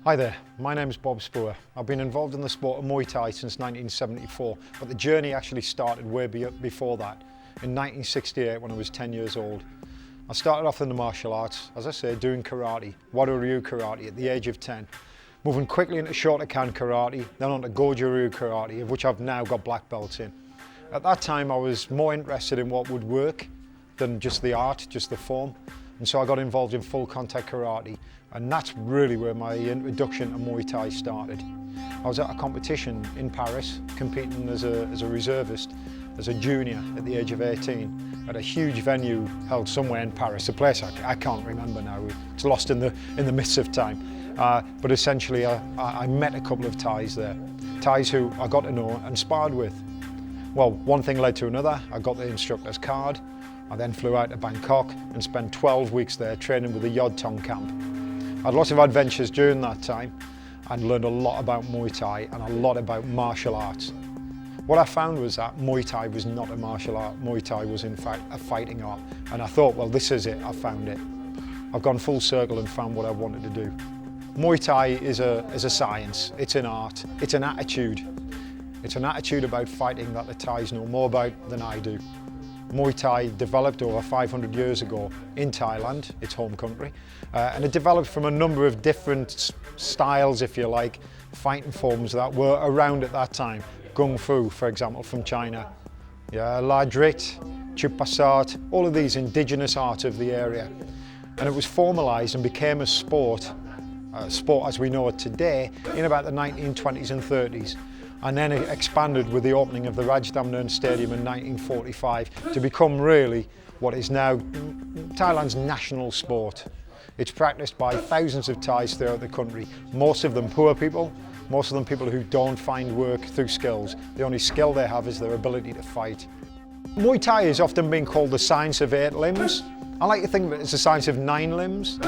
Hi there, my name is Bob Spour. I've been involved in the sport of Muay Thai since 1974, but the journey actually started way before that, in 1968 when I was 10 years old. I started off in the martial arts, as I say, doing karate, Wado Ryu karate at the age of 10, moving quickly into Shotokan karate, then on to Goju Ryu karate, of which I've now got black belts in. At that time I was more interested in what would work than just the art, just the form. And so I got involved in full contact karate, and that's really where my introduction to Muay Thai started. I was at a competition in Paris, competing as a reservist, as a junior at the age of 18, at a huge venue held somewhere in Paris, a place I can't remember now, it's lost in the midst of time. But essentially I met a couple of Thais there, Thais who I got to know and sparred with. Well, one thing led to another. I got the instructor's card. I then flew out to Bangkok and spent 12 weeks there training with the Yod Tong camp. I had lots of adventures during that time and learned a lot about Muay Thai and a lot about martial arts. What I found was that Muay Thai was not a martial art. Muay Thai was in fact a fighting art. And I thought, well, this is it, I found it. I've gone full circle and found what I wanted to do. Muay Thai is a science, it's an art, it's an attitude. It's an attitude about fighting that the Thais know more about than I do. Muay Thai developed over 500 years ago in Thailand, its home country, and it developed from a number of different styles, if you like, fighting forms that were around at that time. Kung Fu, for example, from China, La Drit, Chupasat, all of these indigenous art of the area. And it was formalised and became a sport as we know it today, in about the 1920s and 30s. And then it expanded with the opening of the Rajdamnern Stadium in 1945 to become really what is now Thailand's national sport. It's practiced by thousands of Thais throughout the country, most of them poor people, most of them people who don't find work through skills. The only skill they have is their ability to fight. Muay Thai is often being called the science of 8 limbs. I like to think of it as the science of 9 limbs.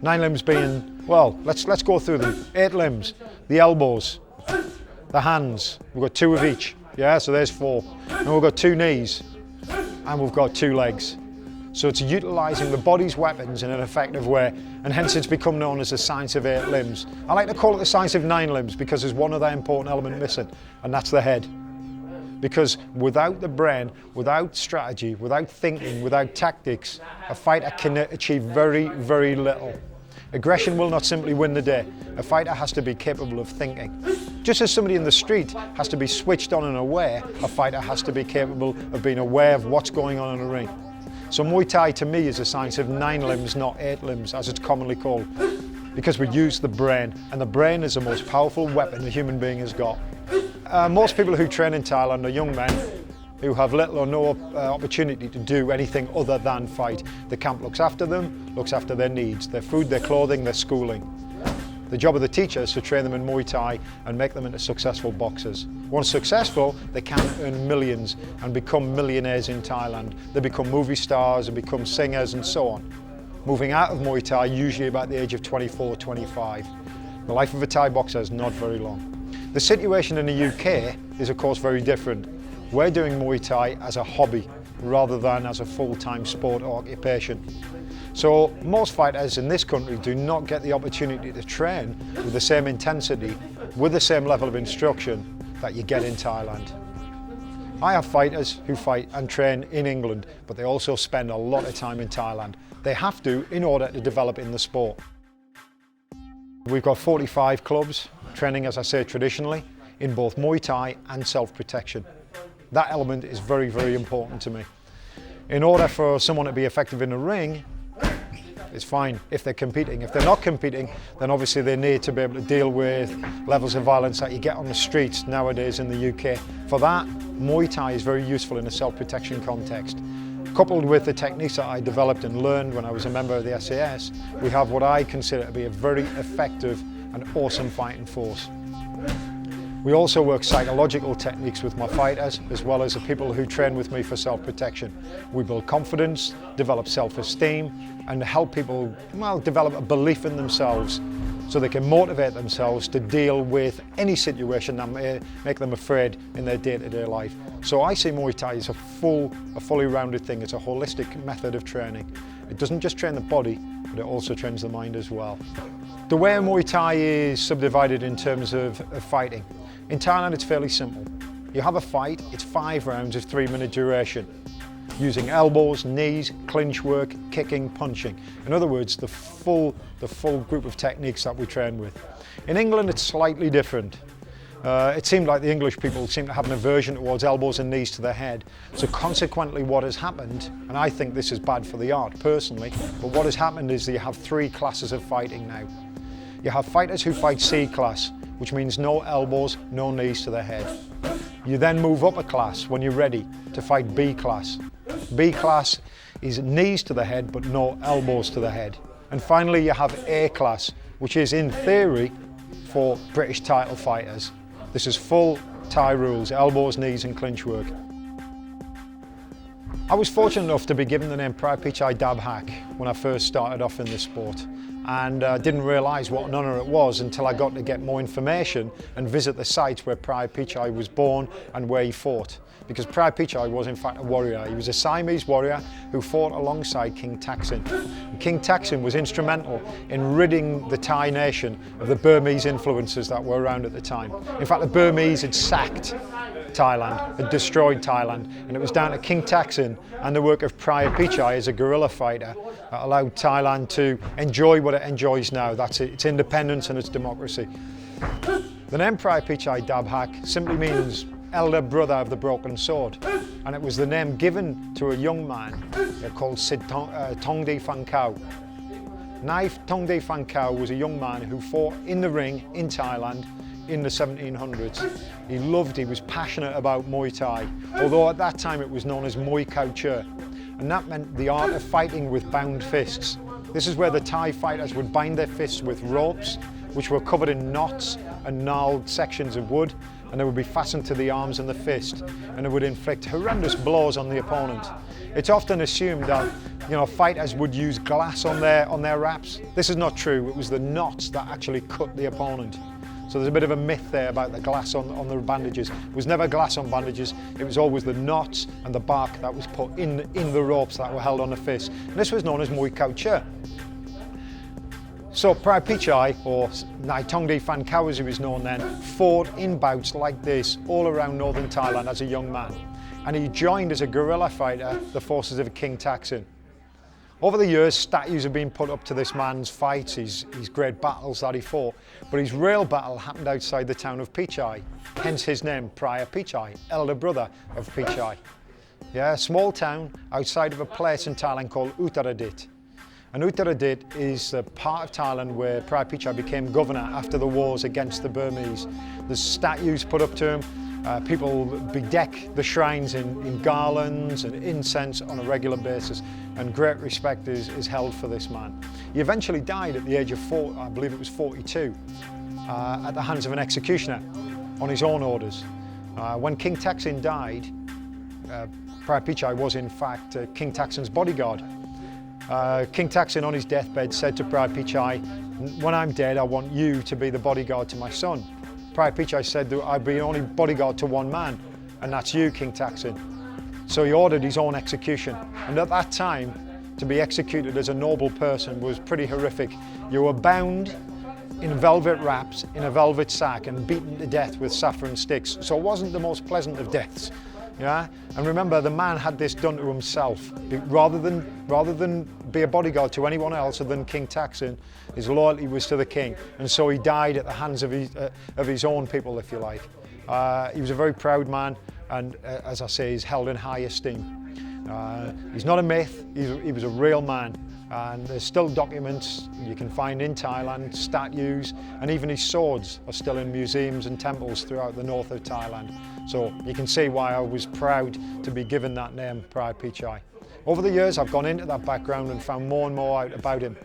9 limbs being, well, let's go through them. 8 limbs, the elbows, the hands, we've got 2 of each, so there's 4. And we've got 2 knees, and we've got 2 legs. So it's utilising the body's weapons in an effective way, and hence it's become known as the science of 8 limbs. I like to call it the science of 9 limbs because there's one other important element missing, and that's the head. Because without the brain, without strategy, without thinking, without tactics, a fighter can achieve very, very little. Aggression will not simply win the day. A fighter has to be capable of thinking. Just as somebody in the street has to be switched on and aware, a fighter has to be capable of being aware of what's going on in a ring. So Muay Thai to me is a science of 9 limbs, not 8 limbs, as it's commonly called. Because we use the brain, and the brain is the most powerful weapon a human being has got. Most people who train in Thailand are young men who have little or no opportunity to do anything other than fight. The camp looks after them, looks after their needs, their food, their clothing, their schooling. The job of the teacher is to train them in Muay Thai and make them into successful boxers. Once successful, they can earn millions and become millionaires in Thailand. They become movie stars and become singers and so on. Moving out of Muay Thai usually about the age of 24, 25. The life of a Thai boxer is not very long. The situation in the UK is of course very different. We're doing Muay Thai as a hobby rather than as a full-time sport or occupation. So most fighters in this country do not get the opportunity to train with the same intensity, with the same level of instruction that you get in Thailand. I have fighters who fight and train in England, but they also spend a lot of time in Thailand. They have to in order to develop in the sport. We've got 45 clubs training, as I say, traditionally in both Muay Thai and self-protection. That element is very, very important to me. In order for someone to be effective in the ring, it's fine if they're competing. If they're not competing, then obviously they need to be able to deal with levels of violence that you get on the streets nowadays in the UK. For that, Muay Thai is very useful in a self-protection context. Coupled with the techniques that I developed and learned when I was a member of the SAS, we have what I consider to be a very effective and awesome fighting force. We also work psychological techniques with my fighters, as well as the people who train with me for self-protection. We build confidence, develop self-esteem, and help people, well, develop a belief in themselves so they can motivate themselves to deal with any situation that may make them afraid in their day-to-day life. So I see Muay Thai as a fully rounded thing. It's a holistic method of training. It doesn't just train the body, but it also trains the mind as well. The way Muay Thai is subdivided in terms of fighting. In Thailand it's fairly simple. You have a fight, it's 5 rounds of 3-minute duration, using elbows, knees, clinch work, kicking, punching. In other words, the full group of techniques that we train with. In England it's slightly different. It seemed like the English people seem to have an aversion towards elbows and knees to the head. So consequently what has happened, and I think this is bad for the art personally, but what has happened is that you have 3 classes of fighting now. You have fighters who fight C class, which means no elbows, no knees to the head. You then move up a class when you're ready to fight B class. B class is knees to the head but no elbows to the head. And finally you have A class, which is in theory for British title fighters. This is full Thai rules, elbows, knees and clinch work. I was fortunate enough to be given the name Phraya Pichai Dab Hack when I first started off in this sport, and didn't realise what an honour it was until I got to get more information and visit the site where Phraya Pichai was born and where he fought. Because Phraya Pichai was in fact a warrior. He was a Siamese warrior who fought alongside King Thaksin. And King Thaksin was instrumental in ridding the Thai nation of the Burmese influences that were around at the time. In fact, the Burmese had sacked Thailand, had destroyed Thailand, and it was down to King Thaksin and the work of Phraya Pichai as a guerrilla fighter that allowed Thailand to enjoy what it enjoys now. That's its independence and its democracy. The name Phraya Pichai Dab Hack simply means elder brother of the broken sword, and it was the name given to a young man called Sid Tongdi Phan Khao. Knife Tongdi Phan Khao was a young man who fought in the ring in Thailand in the 1700s. He was passionate about Muay Thai, although at that time it was known as Muay Culture, and that meant the art of fighting with bound fists. This is where the Thai fighters would bind their fists with ropes, which were covered in knots and gnarled sections of wood, and they would be fastened to the arms and the fist, and it would inflict horrendous blows on the opponent. It's often assumed that fighters would use glass on their wraps. This is not true. It was the knots that actually cut the opponent. So there's a bit of a myth there about the glass on the bandages. It was never glass on bandages, it was always the knots and the bark that was put in the ropes that were held on the fist. And this was known as Muay Culture. So Phraya Pichai, or Nai Tongdi Phan Khao as he was known then, fought in bouts like this all around northern Thailand as a young man. And he joined as a guerrilla fighter the forces of King Thaksin. Over the years, statues have been put up to this man's fights, his great battles that he fought, but his real battle happened outside the town of Phichai, hence his name, Phraya Pichai, elder brother of Phichai. Yeah, a small town outside of a place in Thailand called Uttaradit. And Uttaradit is the part of Thailand where Phraya Pichai became governor after the wars against the Burmese. There's statues put up to him. People bedeck the shrines in garlands and incense on a regular basis, and great respect is held for this man. He eventually died at the age of 4, I believe it was 42, at the hands of an executioner on his own orders. When King Thaksin died, Phraya Pichai was in fact King Thaksin's bodyguard. King Thaksin on his deathbed said to Phraya Pichai, "When I'm dead, I want you to be the bodyguard to my son." Phraya Pichai said that I'd be only bodyguard to one man, and that's you, King Thaksin. So he ordered his own execution. And at that time, to be executed as a noble person was pretty horrific. You were bound in velvet wraps, in a velvet sack, and beaten to death with saffron sticks. So it wasn't the most pleasant of deaths. Yeah? And remember, the man had this done to himself. Rather than be a bodyguard to anyone else other than King Thaksin, his loyalty was to the king. And so he died at the hands of his own people, if you like. He was a very proud man, and as I say, he's held in high esteem. He's not a myth, he was a real man. And there's still documents you can find in Thailand, statues, and even his swords are still in museums and temples throughout the north of Thailand. So you can see why I was proud to be given that name, Phraya Pichai. Over the years, I've gone into that background and found more and more out about him.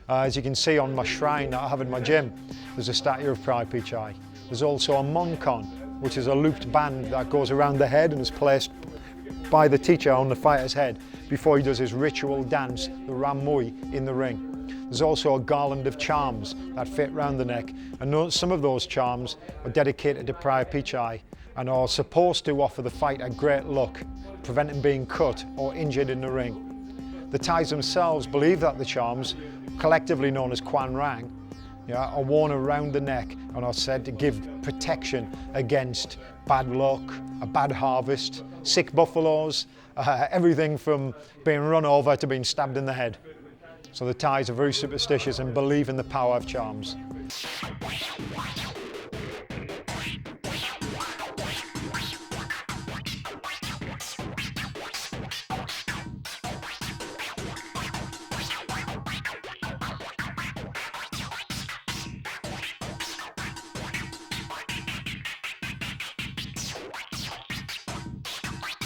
As you can see on my shrine that I have in my gym, there's a statue of Phraya Pichai. There's also a monkon, which is a looped band that goes around the head and is placed by the teacher on the fighter's head before he does his ritual dance, the Ram Mui, in the ring. There's also a garland of charms that fit round the neck, and some of those charms are dedicated to Phraya Pichai and are supposed to offer the fighter great luck, prevent him being cut or injured in the ring. The Thais themselves believe that the charms, collectively known as Quan Rang, Yeah, are worn around the neck and are said to give protection against bad luck, a bad harvest, sick buffaloes, everything from being run over to being stabbed in the head. So the Thais are very superstitious and believe in the power of charms.